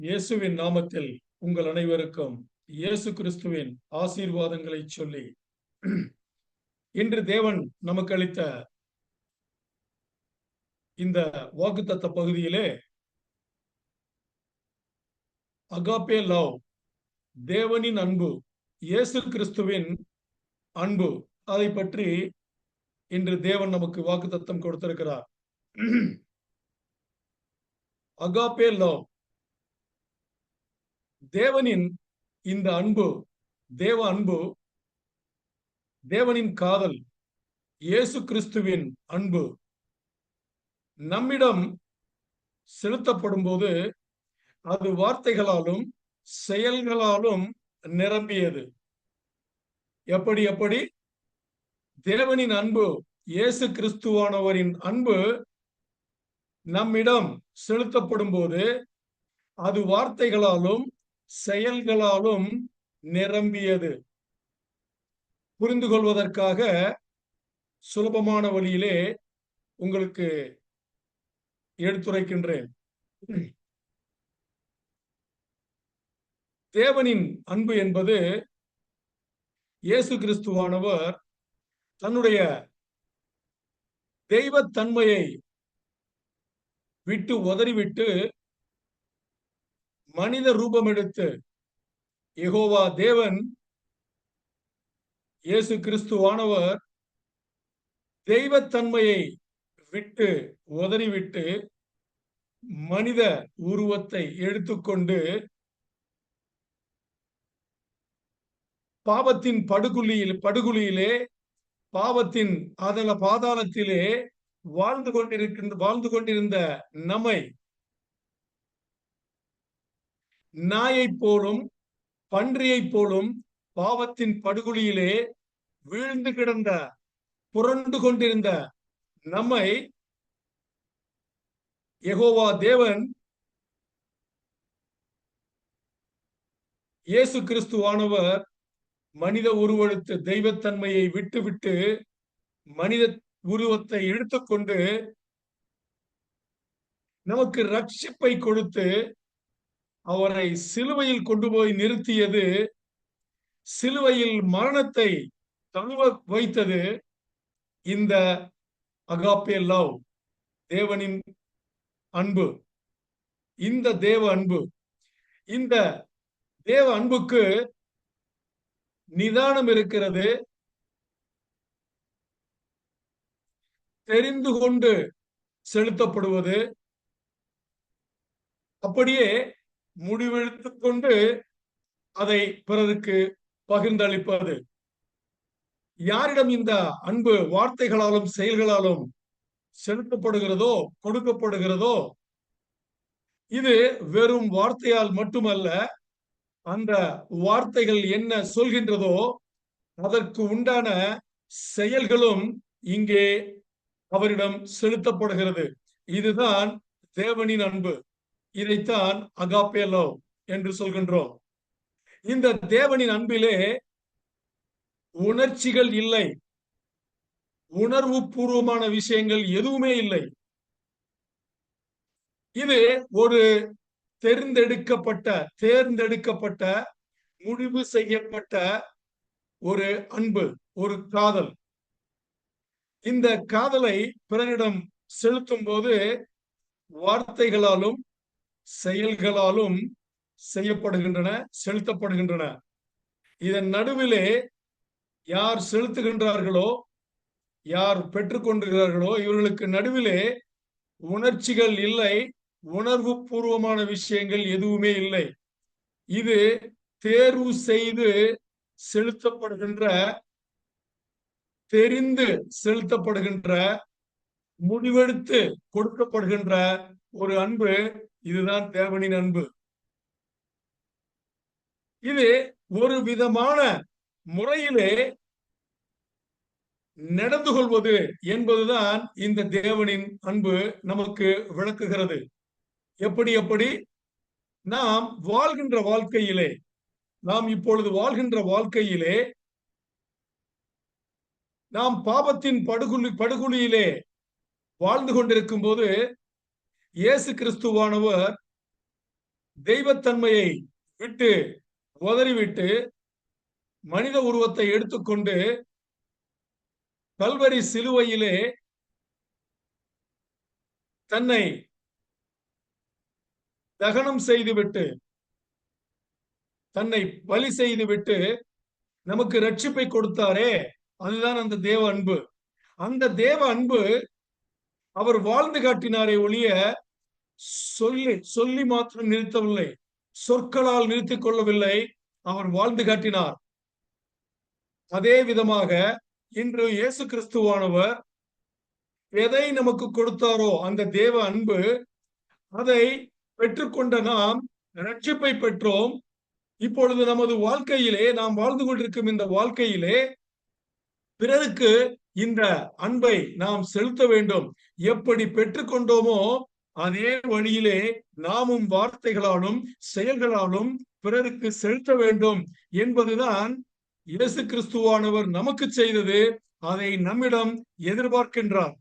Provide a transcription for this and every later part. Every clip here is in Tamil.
இயேசுவின் நாமத்தில் உங்கள் அனைவருக்கும் இயேசு கிறிஸ்துவின் ஆசீர்வாதங்களை சொல்லி இன்று தேவன் நமக்கு அளித்த இந்த வாக்குத்தத்த பகுதியிலே அகாப்பே லவ், தேவனின் அன்பு, இயேசு கிறிஸ்துவின் அன்பு, அதை பற்றி இன்று தேவன் நமக்கு வாக்குத்தத்தம் கொடுத்திருக்கிறார். அகாப்பே லவ், தேவனின் இந்த அன்பு, தேவ அன்பு, தேவனின் காதல், இயேசு கிறிஸ்துவின் அன்பு நம்மிடம் செலுத்தப்படும் போது அது வார்த்தைகளாலும் செயல்களாலும் நிரம்பியது. எப்படி தேவனின் அன்பு, இயேசு கிறிஸ்துவானவரின் அன்பு நம்மிடம் செலுத்தப்படும் போது அது வார்த்தைகளாலும் செயல்களாலும் நிரம்பியது. புரிந்து கொள்வதற்காக சுலபமான வழியிலே உங்களுக்கு எடுத்துரைக்கின்றேன். தேவனின் அன்பு என்பது இயேசு கிறிஸ்துவானவர் தன்னுடைய தெய்வத்தன்மையை விட்டு உதறிவிட்டு மனித ரூபம் எடுத்து, யெகோவா தேவன் இயேசு கிறிஸ்துவானவர் தெய்வத்தன்மையை விட்டு உதறிவிட்டு மனித உருவத்தை எடுத்துக்கொண்டு பாவத்தின் படுகுழியிலே பாவத்தின் பாதாளத்திலே வாழ்ந்து கொண்டிருந்த நம்மை நாயைப் போலும் பன்றியைப் போலும் பாவத்தின் படுகுழியிலே வீழ்ந்து கிடந்த புரண்டு கொண்டிருந்த நம்மை யெகோவா தேவன் இயேசு கிறிஸ்துவானவர் மனித உருவெடுத்து தெய்வத்தன்மையை விட்டுவிட்டு மனித உருவத்தை எடுத்துக்கொண்டு நமக்கு ரட்சிப்பை கொடுத்து அவரை சிலுவையில் கொண்டு போய் நிறுத்தியது, சிலுவையில் மரணத்தை தழுவ வைத்தது இந்த அகாப்பே லவ், தேவனின் அன்பு. இந்த தேவ அன்பு, இந்த தேவ அன்புக்கு நிதானம் இருக்கிறது. தெரிந்து கொண்டு செலுத்தப்படுவது, அப்படியே முடிவெடுத்துக் கொண்டு அதை பிறருக்கு பகிர்ந்தளிப்பது. யாரிடம் இந்த அன்பு வார்த்தைகளாலும் செயல்களாலும் செலுத்தப்படுகிறதோ, கொடுக்கப்படுகிறதோ, இது வெறும் வார்த்தையால் மட்டுமல்ல, அந்த வார்த்தைகள் என்ன சொல்கின்றதோ அதற்கு உண்டான செயல்களும் இங்கே அவரிடம் செலுத்தப்படுகிறது. இதுதான் தேவனின் அன்பு. இதைத்தான் அகாப்பே லவ் என்று சொல்கின்றோம். இந்த தேவனின் அன்பிலே உணர்ச்சிகள் இல்லை, உணர்வு பூர்வமான விஷயங்கள் எதுவுமே இல்லை. இது ஒரு தேர்ந்தெடுக்கப்பட்ட முடிவு செய்யப்பட்ட ஒரு அன்பு, ஒரு காதல். இந்த காதலை பிறரிடம் செலுத்தும் போது வார்த்தைகளாலும் செயல்களாலும் செலுத்தப்படுகின்றன. இதன் நடுவிலே யார் செலுத்துகின்றார்களோ, யார் பெற்றுக்கொண்டிருக்கிறார்களோ, இவர்களுக்கு நடுவிலே உணர்ச்சிகள் இல்லை, உணர்வு பூர்வமான விஷயங்கள் எதுவுமே இல்லை. இது தேர்வு செய்து செலுத்தப்படுகின்ற, தெரிந்து செலுத்தப்படுகின்ற, முடிவெடுத்து கொடுக்கப்படுகின்ற ஒரு அன்பு. இதுதான் தேவனின் அன்பு. இது ஒரு விதமான முறையிலே நடந்து கொள்வது என்பதுதான் இந்த தேவனின் அன்பு நமக்கு விளக்குகிறது. எப்படி நாம் வாழ்கின்ற வாழ்க்கையிலே, நாம் இப்பொழுது வாழ்கின்ற வாழ்க்கையிலே நாம் பாவத்தின் படுகுழியிலே வாழ்ந்து கொண்டிருக்கும் போது இயேசு கிறிஸ்துவானவர் தெய்வத்தன்மையை விட்டு உதறிவிட்டு மனித உருவத்தை எடுத்துக்கொண்டு கல்வரி சிலுவையிலே தன்னை தகனம் செய்துவிட்டு தன்னை பலி செய்துவிட்டு நமக்கு ரட்சிப்பை கொடுத்தாரே, அதுதான் அந்த தேவ அன்பு. அந்த தேவ அன்பு அவர் வாழ்ந்து காட்டினாரே ஒழிய சொல்லி சொல்லி மாத்திரம் நிறுத்தவில்லை, சொற்களால் நிறுத்திக் கொள்ளவில்லை, அவர் வாழ்ந்து காட்டினார். அதே விதமாக இன்று இயேசு கிறிஸ்துவானவர் எதை நமக்கு கொடுத்தாரோ அந்த தேவ அன்பு, அதை பெற்றுக்கொண்ட நாம் ரட்சிப்பை பெற்றோம். இப்பொழுது நமது வாழ்க்கையிலே, நாம் வாழ்ந்து கொண்டிருக்கும் இந்த வாழ்க்கையிலே பிறருக்கு இந்த அன்பை நாம் செலுத்த வேண்டும். எப்படி பெற்றுக்கொண்டோமோ அதே வழியிலே நாமும் வார்த்தைகளாலும் செயல்களாலும் பிறருக்கு செலுத்த வேண்டும் என்பதுதான் இயேசு கிறிஸ்துவானவர் நமக்கு செய்தது. அதை நம்மிடம் எதிர்பார்க்கின்றார்,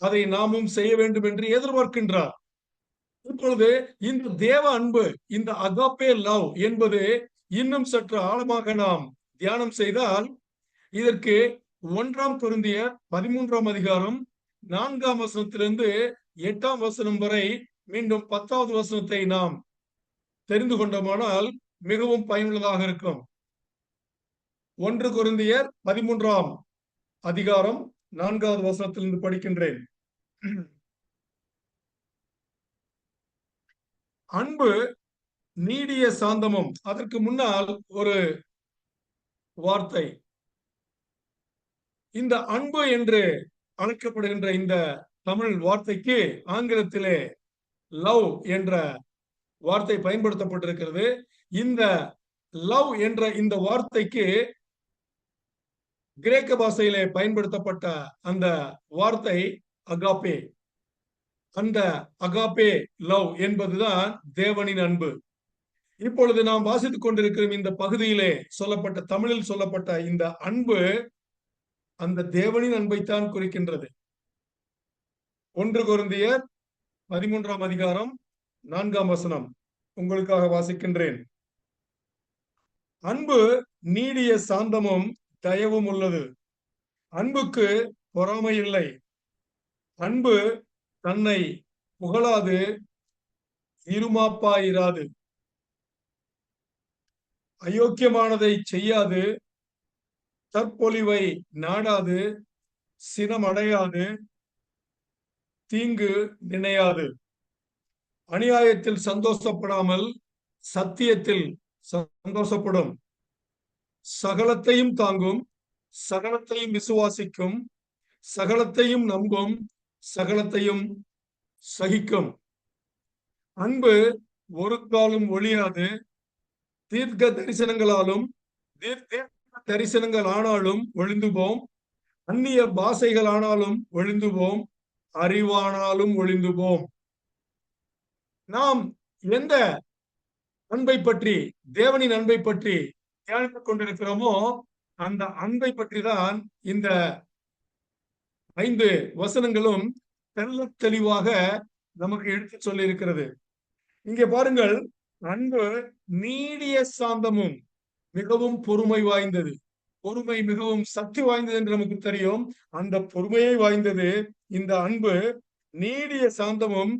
அதை நாமும் செய்ய வேண்டும் என்று எதிர்பார்க்கின்றார். இப்பொழுது இந்த தேவ அன்பு, இந்த அகாப்பே லவ் என்பது இன்னும் சற்று ஆழமாக நாம் தியானம் செய்தால் இதற்கு 1 கொரிந்தியர் 13ஆம் அதிகாரம் 4ஆம் வசனத்திலிருந்து 8ஆம் வசனம் வரை மீண்டும் 10வது வசனத்தை நாம் தெரிந்து கொண்டோமானால் மிகவும் பயனுள்ளதாக இருக்கும். 1 கொரிந்தியர் 13ஆம் அதிகாரம் 4வது வசனத்திலிருந்து படிக்கின்றேன். அன்பு நீடிய சாந்தமும். அதற்கு முன்னால் ஒரு வார்த்தை, இந்த அன்பு என்று அழைக்கப்படுகின்ற இந்த தமிழ் வார்த்தைக்கு ஆங்கிலத்திலே லவ் என்ற வார்த்தை பயன்படுத்தப்பட்டிருக்கிறது. இந்த லவ் என்ற இந்த வார்த்தைக்கு கிரேக்க பாஷையிலே பயன்படுத்தப்பட்ட அந்த வார்த்தை அகாப்பே. அந்த அகாப்பே லவ் என்பதுதான் தேவனின் அன்பு. இப்பொழுது நாம் வாசித்துக் கொண்டிருக்கிற இந்த பகுதியிலே சொல்லப்பட்ட, தமிழில் சொல்லப்பட்ட இந்த அன்பு அந்த தேவனின் அன்பைத்தான் குறிக்கின்றது. 1 கொரிந்தியர் 13ஆம் அதிகாரம் 4ஆம் வசனம் உங்களுக்காக வாசிக்கின்றேன். அன்பு நீடிய சாந்தமும் தயவும் உள்ளது. அன்புக்கு பொறாமை இல்லை. அன்பு தன்னை புகழாது, இருமாப்பாயிராது, அயோக்கியமானதை செய்யாது, தற்பொழிவை நாடாது, சினமடையாது, தீங்கு நினையாது, அநியாயத்தில் சந்தோஷப்படாமல் சத்தியத்தில் சந்தோஷப்படும், சகலத்தையும் தாங்கும், சகலத்தையும் விசுவாசிக்கும், சகலத்தையும் நம்பும், சகலத்தையும் சகிக்கும். அன்பு ஒரு காலம் ஒழியாது. தீர்க்க தரிசனங்களாலும் தரிசனங்கள் ஆனாலும் ஒழிந்து போம், அந்நிய பாஷைகள் ஆனாலும் ஒழிந்து போம், அறிவானாலும் ஒழிந்து போம். நாம் எந்த அன்பை பற்றி, தேவனின் அன்பை பற்றி தியானித்துக் கொண்டிருக்கிறோமோ அந்த அன்பை பற்றி தான் இந்த 5 வசனங்களும் தெள்ள தெளிவாக நமக்கு எடுத்து சொல்லி இருக்கிறது. இங்கே பாருங்கள், அன்பு நீடிய சாந்தமும் மிகவும் பொறுமை வாய்ந்தது. பொறுமை மிகவும் சக்தி வாய்ந்தது என்று நமக்கு தெரியும். அந்த பொறுமையை வாய்ந்தது இந்த அன்பு. நீடிய சாந்தமும்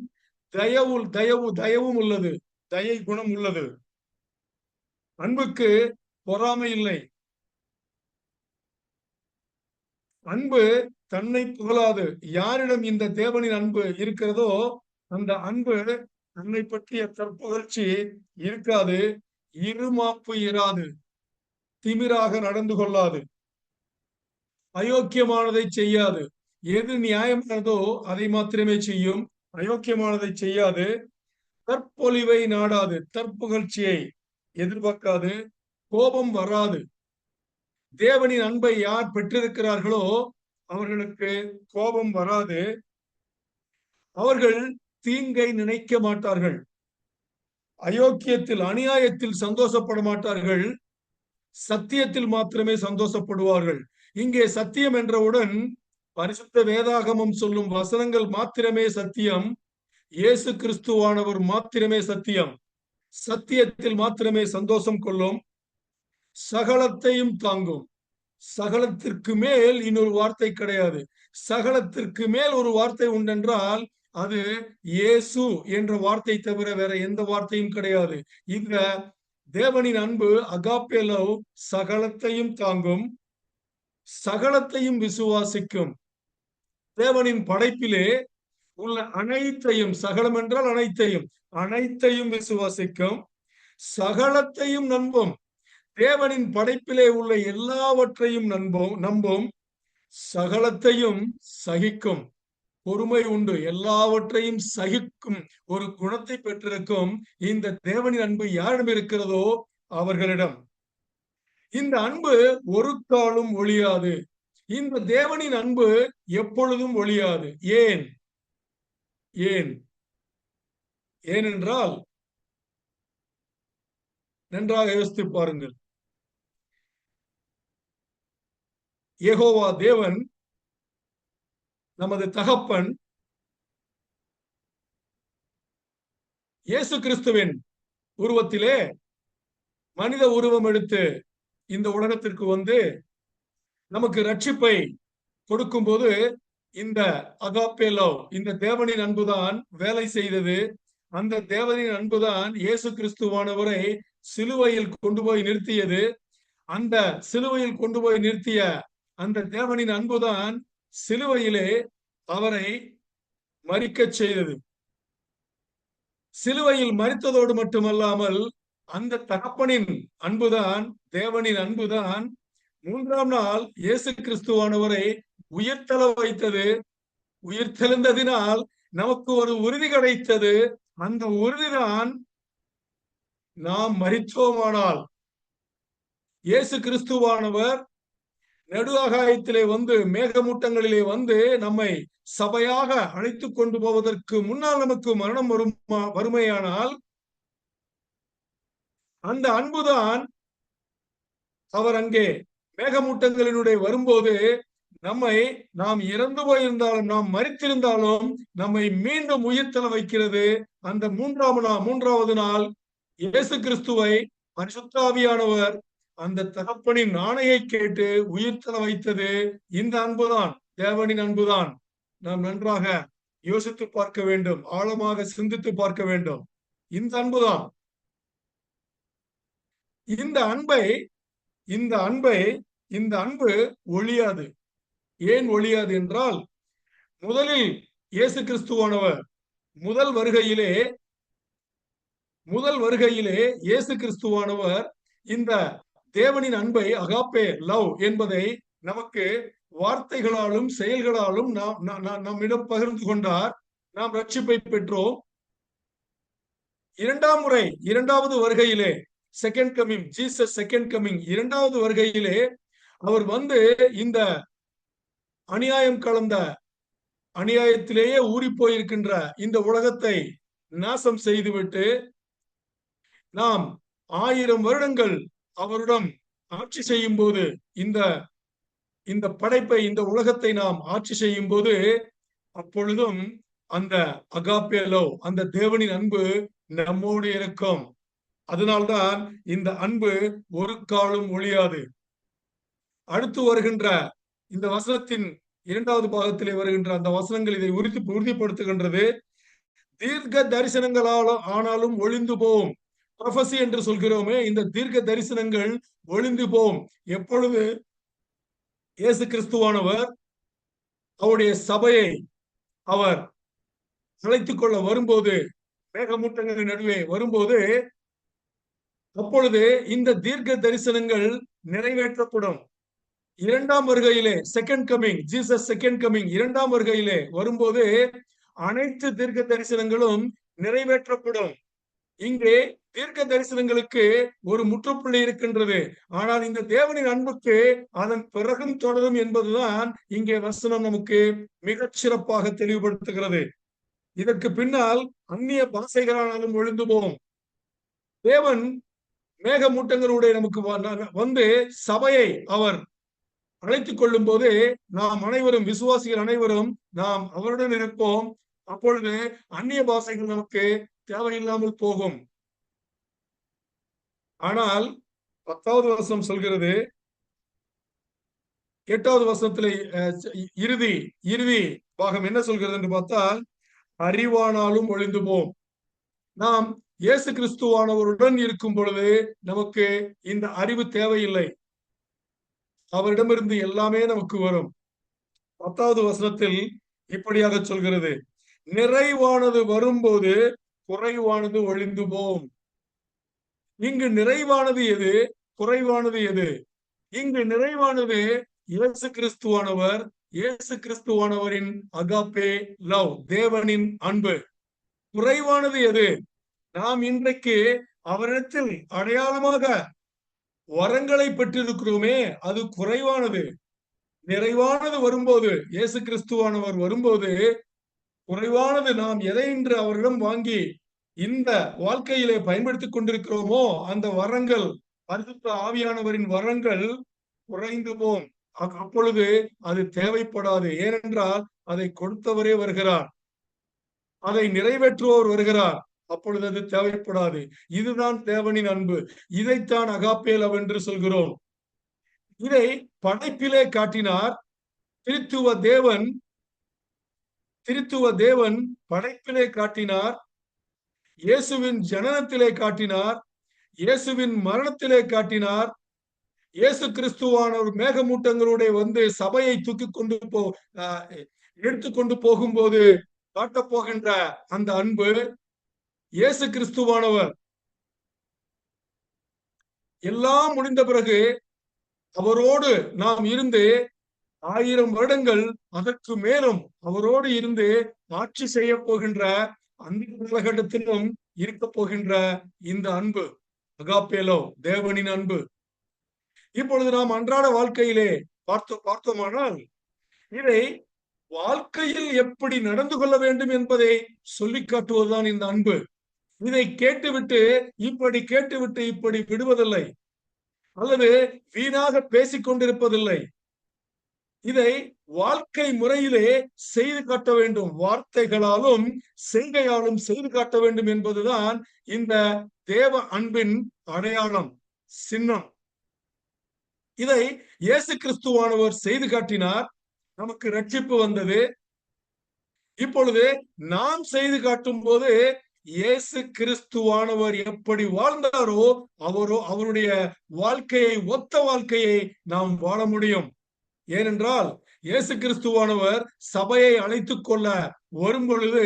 தயவும் உள்ளது, தயை குணம் உள்ளது. அன்புக்கு பொறாமை இல்லை. அன்பு தன்னை புகழாது. யாரிடம் இந்த தேவனின் அன்பு இருக்கிறதோ அந்த அன்பு தன்னை பற்றிய தற்புகழ்ச்சி இருக்காது, இருமாப்பு இராது, திமிராக நடந்து கொள்ளாது, அயோக்கியமானதை செய்யாது. எது நியாயமானதோ அதை மாத்திரமே செய்யும், அயோக்கியமானதை செய்யாது, தற்பொழிவை நாடாது, தற்புகழ்ச்சியை எதிர்பார்க்காது, கோபம் வராது. தேவனின் அன்பை யார் பெற்றிருக்கிறார்களோ அவர்களுக்கு கோபம் வராது. அவர்கள் தீங்கை நினைக்க மாட்டார்கள். அயோக்கியத்தில், அநியாயத்தில் சந்தோஷப்பட மாட்டார்கள். சத்தியத்தில் மாத்திரமே சந்தோஷப்படுவார்கள். இங்கே சத்தியம் என்றவுடன் பரிசுத்த வேதாகமம் சொல்லும் வசனங்கள் மாத்திரமே சத்தியம், இயேசு கிறிஸ்துவானவர் மாத்திரமே சத்தியம். சத்தியத்தில் மாத்திரமே சந்தோஷம் கொள்ளும், சகலத்தையும் தாங்கும். சகலத்திற்கு மேல் இன்னொரு வார்த்தை கிடையாது. சகலத்திற்கு மேல் ஒரு வார்த்தை உண்டென்றால் அது இயேசு என்ற வார்த்தை தவிர வேற எந்த வார்த்தையும் கிடையாது. இந்த தேவனின் அன்பு அகாப்பே லவ் சகலத்தையும் தாங்கும், சகலத்தையும் விசுவாசிக்கும். தேவனின் படைப்பிலே உள்ள அனைத்தையும், சகலம் என்றால் அனைத்தையும், அனைத்தையும் விசுவாசிக்கும், சகலத்தையும் நம்பும். தேவனின் படைப்பிலே உள்ள எல்லாவற்றையும் நம்பும், சகலத்தையும் சகிக்கும். பொறுமை உண்டு, எல்லாவற்றையும் சகிக்கும் ஒரு குணத்தை பெற்றிருக்கும் இந்த தேவனின் அன்பு யாரிடம் இருக்கிறதோ அவர்களிடம். இந்த அன்பு ஒரு காலும் ஒழியாது. இந்த தேவனின் அன்பு எப்பொழுதும் ஒழியாது. ஏன்? ஏனென்றால் நன்றாக யோசித்து பாருங்கள். யெகோவா தேவன் நமது தகப்பன் இயேசு கிறிஸ்துவின் உருவத்திலே மனித உருவம் எடுத்து இந்த உலகத்திற்கு வந்து நமக்கு ரட்சிப்பை கொடுக்கும் போது இந்த அகாப்பே லவ், இந்த தேவனின் அன்புதான் வேலை செய்தது. அந்த தேவனின் அன்புதான் இயேசு கிறிஸ்துவானவரை சிலுவையில் கொண்டு போய் நிறுத்தியது. அந்த சிலுவையில் கொண்டு போய் நிறுத்திய அந்த தேவனின் அன்புதான் சிலுவையிலே அவரை மரிக்கச் செய்தது. சிலுவையில் மரித்ததோடு மட்டுமல்லாமல் அந்த தகப்பனின் அன்புதான், தேவனின் அன்புதான் 3ஆம் நாள் இயேசு கிறிஸ்துவானவரை உயிர்த்தெழ வைத்தது. உயிர்த்தெழுந்ததினால் நமக்கு ஒரு உறுதி கிடைத்தது. அந்த உறுதிதான், நாம் மரித்தோமானால் இயேசு கிறிஸ்துவானவர் நடு ஆகாயத்திலே வந்து, மேகமூட்டங்களிலே வந்து நம்மை சபையாக அழைத்து கொண்டு போவதற்கு முன்னால் நமக்கு மரணம் வறுமையானால் அந்த அன்புதான் அவர் அங்கே மேகமூட்டங்களினுடைய வரும்போது நாம் இறந்து போயிருந்தாலும், நாம் மரித்திருந்தாலும் நம்மை மீண்டும் உயிர்த்தெழ வைக்கிறது. அந்த மூன்றாவது நாள் இயேசு கிறிஸ்துவை பரிசுத்த ஆவியானவர் அந்த தகப்பனின் ஆணையை கேட்டு உயிர்த்தெழ வைத்தது இந்த அன்புதான், தேவனின் அன்புதான். நாம் நன்றாக யோசித்து பார்க்க வேண்டும், ஆழமாக சிந்தித்து பார்க்க வேண்டும். இந்த அன்புதான். இந்த அன்பு ஒழியாது. ஏன் ஒழியாது என்றால், முதலில் இயேசு கிறிஸ்துவானவர் முதல் வருகையிலே இயேசு கிறிஸ்துவானவர் இந்த தேவனின் அன்பை, அகாப்பே லவ் என்பதை நமக்கு வார்த்தைகளாலும் செயல்களாலும் நம்மிடம் பகிர்ந்து கொண்டார். நாம் ரட்சிப்பை பெற்றோம். இரண்டாவது வருகையிலே, second coming, Jesus second coming, இரண்டாவது வருகையிலே அவர் வந்து இந்த அநியாயம் கலந்த, அநியாயத்திலேயே ஊறி போயிருக்கின்ற இந்த உலகத்தை நாசம் செய்துவிட்டு நாம் 1000 வருடங்கள் அவருடன் ஆட்சி செய்யும் போது, இந்த படைப்பை, இந்த உலகத்தை நாம் ஆட்சி செய்யும் போது, அப்பொழுதும் அந்த அகாப்பே லவ், அந்த தேவனின் அன்பு நம்மோடு இருக்கும். அதனால்தான் இந்த அன்பு ஒரு காலும் ஒழியாது. அடுத்து வருகின்ற இந்த வசனத்தின் 2வது பாகத்திலே வருகின்ற அந்த வசனங்கள் இதை உறுதிப்படுத்துகின்றது. தீர்க்க தரிசனங்களால் ஆனாலும் ஒளிந்து போகும். ப்ரொஃபசி என்று சொல்கிறோமே, இந்த தீர்க்க தரிசனங்கள் ஒளிந்து போகும். எப்பொழுது இயேசு கிறிஸ்துவானவர் அவருடைய சபையை அவர் அழைத்துக் கொள்ள வரும்போது, மேகமூட்டங்களின் நடுவே வரும்போது, அப்பொழுது இந்த தீர்க்க தரிசனங்கள் நிறைவேற்றப்படும். 2ஆம் வருகையிலே, second coming, Jesus second coming, 2ஆம் வருகையிலே வரும்போது அனைத்து தீர்க்க தரிசனங்களும் நிறைவேற்றப்படும். இங்கே தீர்க்க தரிசனங்களுக்கு ஒரு முற்றுப்புள்ளி இருக்கின்றது. ஆனால் இந்த தேவனின் அன்புக்கு அதன் பிறகும் தொடரும் என்பதுதான் இங்கே வசனம் நமக்கு மிகச் சிறப்பாக தெளிவுபடுத்துகிறது. இதற்கு பின்னால் அந்நிய பாஷைகளாலும் ஒழிந்து போகும். தேவன் மேகமூட்டங்களுடைய நமக்கு வந்து சபையை அவர் அழைத்துக் கொள்ளும் போது நாம் அனைவரும், விசுவாசிகள் அனைவரும் நாம் அவருடன் இருப்போம். அப்பொழுது அந்நிய பாஷைகள் நமக்கு தேவையில்லாமல் போகும். ஆனால் 10வது வசனம் சொல்கிறது, 8வது வசனத்துல இறுதி இறுதி பாகம் என்ன சொல்கிறது என்று பார்த்தால், அறிவானாலும் ஒளிந்து போம். நாம் இயேசு கிறிஸ்துவானவருடன் இருக்கும் பொழுது நமக்கு இந்த அறிவு தேவையில்லை. அவரிடமிருந்து எல்லாமே நமக்கு வரும். 10வது வசனத்தில் இப்படியாக சொல்கிறது, நிறைவானது வரும்போது குறைவானது ஒளிந்து போம். இங்கு நிறைவானது எது, குறைவானது எது? இங்கு நிறைவானது இயேசு கிறிஸ்துவானவர், இயேசு கிறிஸ்துவானவரின் அகாப்பே லவ், தேவனின் அன்பு. குறைவானது எது? நாம் இன்றைக்கு அவரிடத்தில் அடையாளமாக வரங்களை பெற்றிருக்கிறோமே, அது குறைவானது. நிறைவானது வரும்போது, இயேசு கிறிஸ்துவானவர் வரும்போது, குறைவானது நாம் எதை இன்று அவரிடம் வாங்கி இந்த வாழ்க்கையிலே பயன்படுத்திக் கொண்டிருக்கிறோமோ அந்த வரங்கள், பரிசுத்த ஆவியானவரின் வரங்கள் குறைந்து போம். அப்பொழுது அது தேவைப்படாது. ஏனென்றால் அதை கொடுத்தவரே வருகிறார், அதை நிறைவேற்றுவோர் வருகிறார். அப்பொழுது அது தேவைப்படாது. இதுதான் தேவனின் அன்பு. இதைத்தான் அகாப்பே லவ் என்று சொல்கிறோம். இதை படைப்பிலே காட்டினார். திருத்துவ தேவன் படைப்பிலே காட்டினார். இயேசுவின் ஜனனத்திலே காட்டினார். இயேசுவின் மரணத்திலே காட்டினார். இயேசு கிறிஸ்துவானவர் மேகமூட்டங்களுடைய வந்து சபையை தூக்கி கொண்டு எடுத்துக்கொண்டு போகும்போது காட்டப் போகின்ற அந்த அன்பு, இயேசு கிறிஸ்துவானவர் எல்லாம் முடிந்த பிறகு அவரோடு நாம் இருந்து 1000 வருடங்கள் அதற்கு மேலும் அவரோடு இருந்து ஆட்சி செய்ய போகின்ற அந்த காலகட்டத்திலும் இருக்க போகின்ற இந்த அன்பு, அகாப்பேலோ, தேவனின் அன்பு. இப்பொழுது நாம் அன்றாட வாழ்க்கையிலே பார்த்தோமானால் இதை வாழ்க்கையில் எப்படி நடந்து கொள்ள வேண்டும் என்பதை சொல்லி காட்டுவதுதான் இந்த அன்பு. இதை கேட்டுவிட்டு இப்படி விடுவதில்லை, அல்லது வீணாக பேசிக் கொண்டிருப்பதில்லை. இதை வாழ்க்கை முறையிலே செய்து காட்ட வேண்டும். வார்த்தைகளாலும் செய்கையாலும் செய்து காட்ட வேண்டும் என்பதுதான் இந்த தேவ அன்பின் அடையாளம், சின்னம். இதை இயேசு கிறிஸ்துவானவர் செய்து காட்டினார். நமக்கு ரட்சிப்பு வந்தது. இப்பொழுது நாம் செய்து காட்டும் போது இயேசு கிறிஸ்துவானவர் எப்படி வாழ்ந்தாரோ அவருடைய வாழ்க்கையை ஒத்த வாழ்க்கையை நாம் வாழ முடியும். ஏனென்றால் இயேசு கிறிஸ்துவானவர் சபையை அழைத்துக் கொள்ள வரும் பொழுது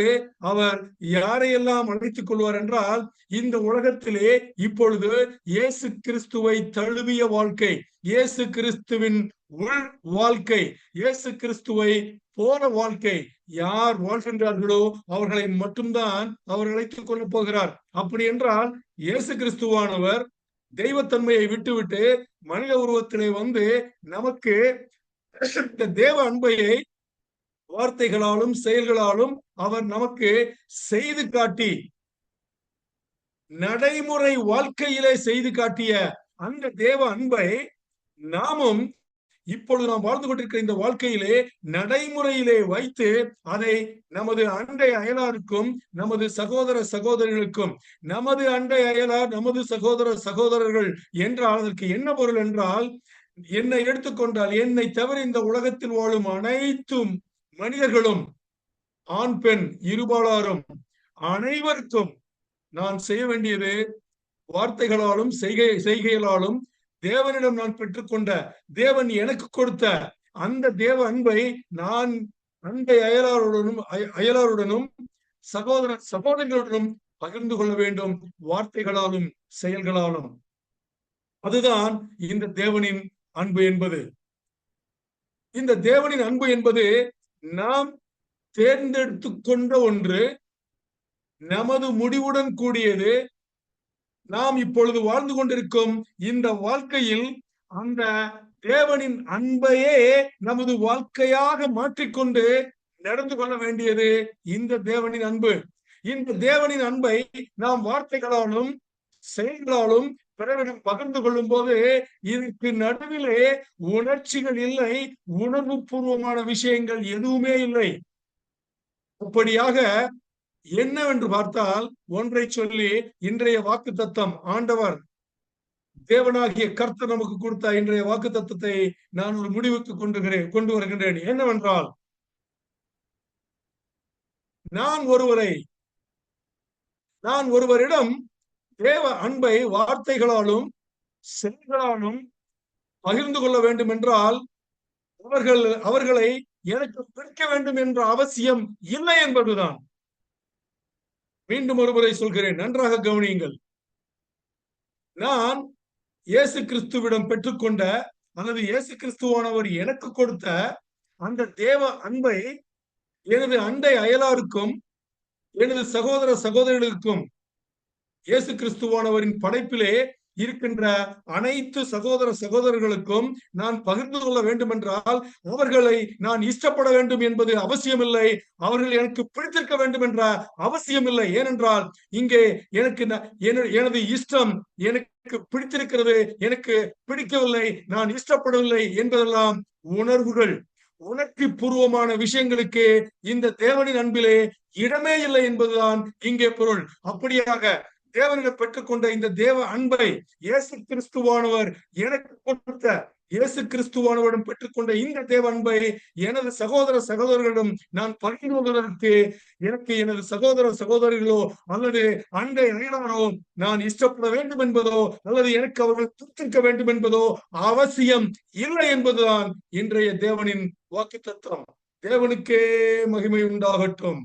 அவர் யாரையெல்லாம் அழைத்துக் கொள்வார் என்றால், இந்த உலகத்திலே இப்பொழுது இயேசு கிறிஸ்துவை தழுவிய வாழ்க்கை, இயேசு கிறிஸ்துவின் உள் வாழ்க்கை, இயேசு கிறிஸ்துவை போன வாழ்க்கை யார் வாழ்கின்றார்களோ அவர்களை மட்டும்தான் அவர் அழைத்துக் கொள்ள போகிறார். அப்படி என்றால் இயேசு கிறிஸ்துவானவர் தெய்வத்தன்மையை விட்டுவிட்டு மனித உருவத்திலே வந்து நமக்கு இந்த தேவ அன்பையை வார்த்தைகளாலும் செயல்களாலும் அவர் நமக்கு செய்து காட்டி, நடைமுறை வாழ்க்கையிலே செய்து காட்டிய அந்த தேவ அன்பை நாமும் இப்பொழுது நாம் வாழ்ந்து கொண்டிருக்கிற இந்த வாழ்க்கையிலே நடைமுறையிலே வைத்து அதை நமது அண்டை அயலாருக்கும், நமது சகோதர சகோதரிகளுக்கும், நமது அண்டை அயலார் நமது சகோதர சகோதரர்கள் என்றால் அதற்கு என்ன பொருள் என்றால், என்னை எடுத்துக்கொண்டால் என்னை தவிர இந்த உலகத்தில் வாழும் அனைத்தும் மனிதர்களும், ஆண் பெண் இருபாலாரும் அனைவருக்கும் நான் செய்ய வேண்டியது வார்த்தைகளாலும் செய்கைகளாலும் தேவனிடம் நான் பெற்றுக்கொண்ட, தேவன் எனக்கு கொடுத்த அந்த தேவ அன்பை நான் அண்டை அயலாருடனும் சகோதர சகோதரிகளுடனும் பகிர்ந்து கொள்ள வேண்டும், வார்த்தைகளாலும் செயல்களாலும். அதுதான் இந்த தேவனின் அன்பு என்பது. இந்த தேவனின் அன்பு என்பது நாம் தேர்ந்தெடுத்து கொண்ட ஒன்று, நமது முடிவுடன் கூடியது. நாம் இப்பொழுது வாழ்ந்து கொண்டிருக்கும் இந்த வாழ்க்கையில் அந்த தேவனின் அன்பையே நமது வாழ்க்கையாக மாற்றிக்கொண்டு நடந்து கொள்ள வேண்டியது இந்த தேவனின் அன்பு. இந்த தேவனின் அன்பை நாம் வார்த்தைகளாலும் செயல்களாலும் பிறரிடம் பகிர்ந்து கொள்ளும் போது இதற்கு நடுவிலே உணர்ச்சிகள் இல்லை, உணர்வு பூர்வமான விஷயங்கள் எதுவுமே இல்லை. அப்படியாக என்னவென்று பார்த்தால், ஒன்றை சொல்லி இன்றைய வாக்கு தத்தம் ஆண்டவர் தேவனாகிய கர்த்தர் நமக்கு கொடுத்த இன்றைய வாக்கு தத்தத்தை நான் ஒரு முடிவுக்கு கொண்டு வருகின்றேன். என்னவென்றால், நான் ஒருவரிடம் தேவ அன்பை வார்த்தைகளாலும் செயல்களாலும் பகிர்ந்து கொள்ள வேண்டும் என்றால் அவர்களை எனக்கு பிடிக்க வேண்டும் என்ற அவசியம் இல்லை என்பதுதான். மீண்டும் ஒருமுறை சொல்கிறேன், நன்றாக கவனியுங்கள். நான் இயேசு கிறிஸ்துவிடம் பெற்றுக்கொண்ட அல்லது இயேசு கிறிஸ்துவானவர் எனக்கு கொடுத்த அந்த தேவ அன்பை எனது அண்டை அயலாருக்கும் எனது சகோதர சகோதரிகளுக்கும் இயேசு கிறிஸ்துவானவரின் படைப்பிலே இருக்கின்ற அனைத்து சகோதர சகோதரர்களுக்கும் நான் பகிர்ந்து கொள்ள வேண்டும் என்றால் அவர்களை நான் இஷ்டப்பட வேண்டும் என்பது அவசியமில்லை. அவர்கள் எனக்கு பிடித்திருக்க வேண்டும் என்ற அவசியம் இல்லை. ஏனென்றால் இங்கே எனக்கு எனது இஷ்டம் எனக்கு பிடித்திருக்கிறது, எனக்கு பிடிக்கவில்லை, நான் இஷ்டப்படவில்லை என்பதெல்லாம் உணர்வுகள், உணர்ச்சி பூர்வமான விஷயங்களுக்கு இந்த தேவனின் அன்பிலே இடமே இல்லை என்பதுதான் இங்கே பொருள். அப்படியாக தேவனிடம் பெற்றுக்கொண்ட இந்த தேவ அன்பை இயேசு கிறிஸ்துவானவர் எனக்கு கொடுத்த இயேசு கிறிஸ்துவானவரிடம் பெற்றுக்கொண்ட இந்த தேவ அன்பை எனது சகோதர சகோதரர்களிடம் நான் பகிர்ந்து கொள்வதற்கு எனக்கு எனது சகோதர சகோதரிகளோ அல்லது அண்டை அயலாரோ நான் இஷ்டப்பட வேண்டும் என்பதோ அல்லது எனக்கு அவர்கள் துத்திருக்க வேண்டும் என்பதோ அவசியம் இல்லை என்பதுதான் இன்றைய தேவனின் வாக்குத்தத்தம். தேவனுக்கே மகிமை உண்டாகட்டும்.